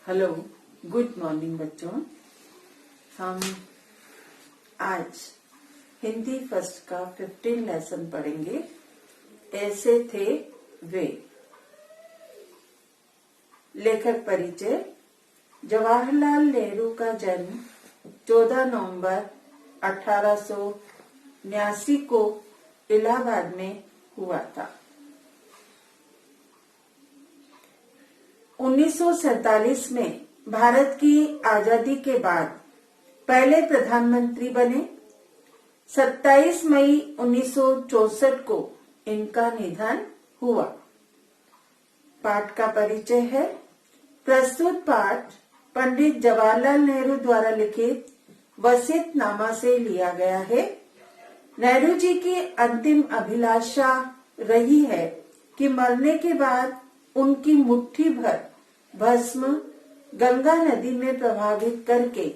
Hello, good morning बच्चों। हम आज हिंदी फर्स्ट का 15 लेसन पढ़ेंगे। ऐसे थे वे। लेखक परिचय। जवाहरलाल नेहरू का जन्म 14 नवंबर 1879 को इलाहाबाद में हुआ था। 1947 में भारत की आजादी के बाद पहले प्रधानमंत्री बने। 27 मई 1964 को इनका निधन हुआ। पाठ का परिचय है। प्रस्तुत पाठ पंडित जवाहरलाल नेहरू द्वारा लिखित वसीयतनामा से लिया गया है। नेहरू जी की अंतिम अभिलाषा रही है कि मरने के बाद उनकी मुट्ठी भर भस्म गंगा नदी में प्रवाहित करके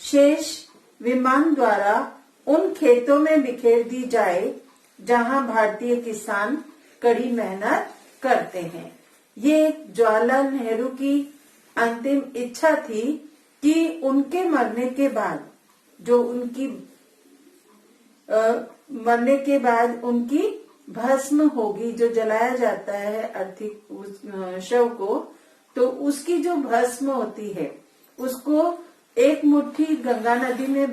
शेष विमान द्वारा उन खेतों में बिखेर दी जाए जहां भारतीय किसान कड़ी मेहनत करते हैं। ये जवाहरलाल नेहरू की अंतिम इच्छा थी कि उनके मरने के बाद उनकी भस्म होगी, जो जलाया जाता है अर्थिक उस शव को, तो उसकी जो भस्म होती है उसको एक मुट्ठी गंगा नदी में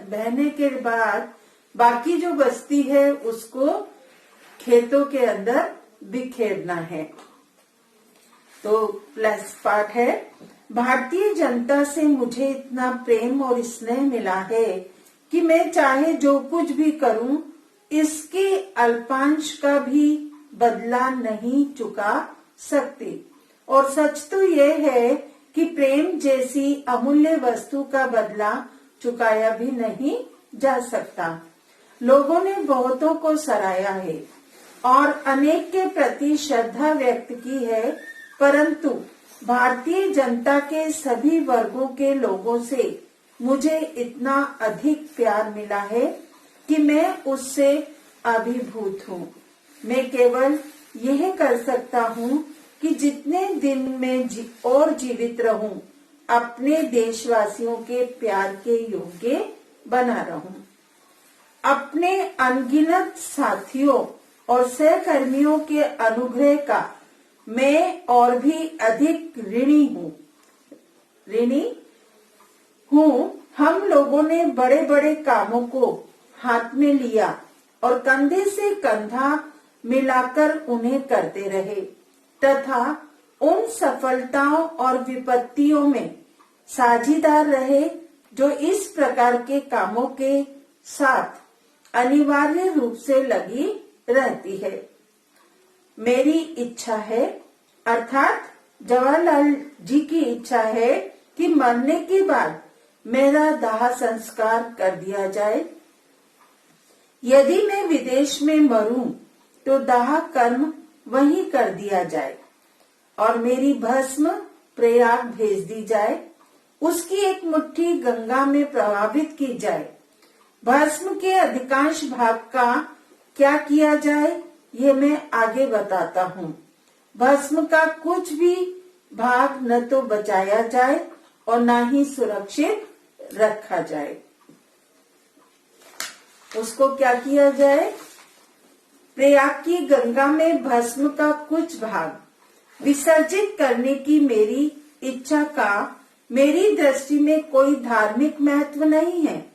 बहने के बाद बाकी जो बचती है उसको खेतों के अंदर बिखेरना है। तो प्लस पार्ट है। भारतीय जनता से मुझे इतना प्रेम और स्नेह मिला है कि मैं चाहे जो कुछ भी करूं इसके अल्पांश का भी बदला नहीं चुका सकती। और सच तो यह है कि प्रेम जैसी अमूल्य वस्तु का बदला चुकाया भी नहीं जा सकता। लोगों ने बहुतों को सराहा है और अनेक के प्रति श्रद्धा व्यक्त की है, परंतु भारतीय जनता के सभी वर्गों के लोगों से मुझे इतना अधिक प्यार मिला है कि मैं उससे अभिभूत हूँ। मैं केवल यह कर सकता हूँ कि जितने दिन में जीवित रहूं अपने देशवासियों के प्यार के योग्य बना रहूं। अपने अनगिनत साथियों और सहकर्मियों के अनुग्रह का मैं और भी अधिक ऋणी हूँ। हम लोगों ने बड़े बड़े कामों को हाथ में लिया और कंधे से कंधा मिलाकर उन्हें करते रहे तथा उन सफलताओं और विपत्तियों में साझीदार रहे जो इस प्रकार के कामों के साथ अनिवार्य रूप से लगी रहती है। मेरी इच्छा है, अर्थात जवाहरलाल जी की इच्छा है कि मरने के बाद मेरा दाह संस्कार कर दिया जाए। यदि मैं विदेश में मरूं तो दाह कर्म वहीं कर दिया जाए और मेरी भस्म प्रयाग भेज दी जाए। उसकी एक मुट्ठी गंगा में प्रवाहित की जाए। भस्म के अधिकांश भाग का क्या किया जाए ये मैं आगे बताता हूँ। भस्म का कुछ भी भाग न तो बचाया जाए और न ही सुरक्षित रखा जाए। उसको क्या किया जाए? प्रयाग की गंगा में भस्म का कुछ भाग विसर्जित करने की मेरी इच्छा का मेरी दृष्टि में कोई धार्मिक महत्व नहीं है।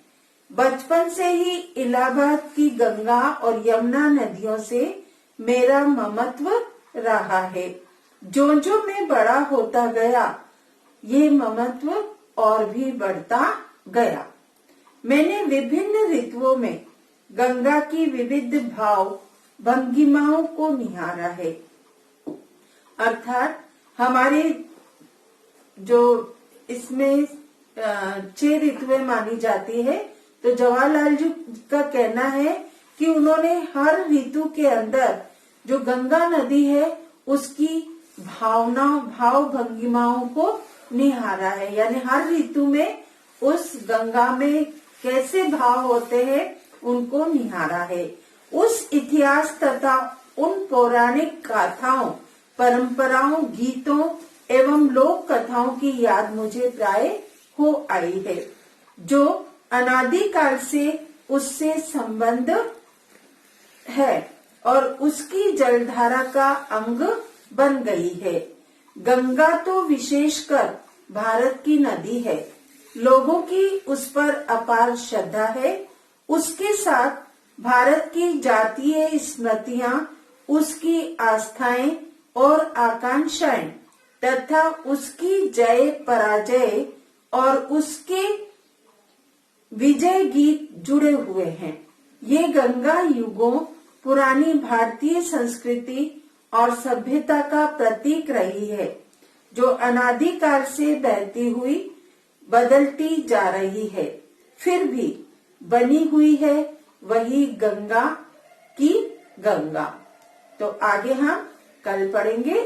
बचपन से ही इलाहाबाद की गंगा और यमुना नदियों से मेरा ममत्व रहा है। जो मैं बड़ा होता गया ये ममत्व और भी बढ़ता गया। मैंने विभिन्न ऋतुओं में गंगा की विविध भाव भंगिमाओं को निहारा है। अर्थात हमारे जो इसमें 6 ऋतुएं मानी जाती है, तो जवाहरलाल जी का कहना है कि उन्होंने हर ऋतु के अंदर जो गंगा नदी है उसकी भाव भंगिमाओं को निहारा है। यानी हर ऋतु में उस गंगा में कैसे भाव होते हैं उनको निहारा है। उस इतिहास तथा उन पौराणिक गाथाओं, परंपराओं, गीतों एवं लोक कथाओं की याद मुझे प्राय हो आई है, जो अनादिकाल से उससे संबंध है और उसकी जलधारा का अंग बन गई है। गंगा तो विशेषकर भारत की नदी है। लोगों की उस पर अपार श्रद्धा है। उसके साथ भारत की जातीय स्मृतियां, उसकी आस्थाएं और आकांक्षाएं तथा उसकी जय पराजय और उसके विजय गीत जुड़े हुए हैं। ये गंगा युगों पुरानी भारतीय संस्कृति और सभ्यता का प्रतीक रही है, जो अनादिकाल से बहती हुई बदलती जा रही है, फिर भी बनी हुई है वही गंगा की गंगा। तो आगे हम कल पढ़ेंगे।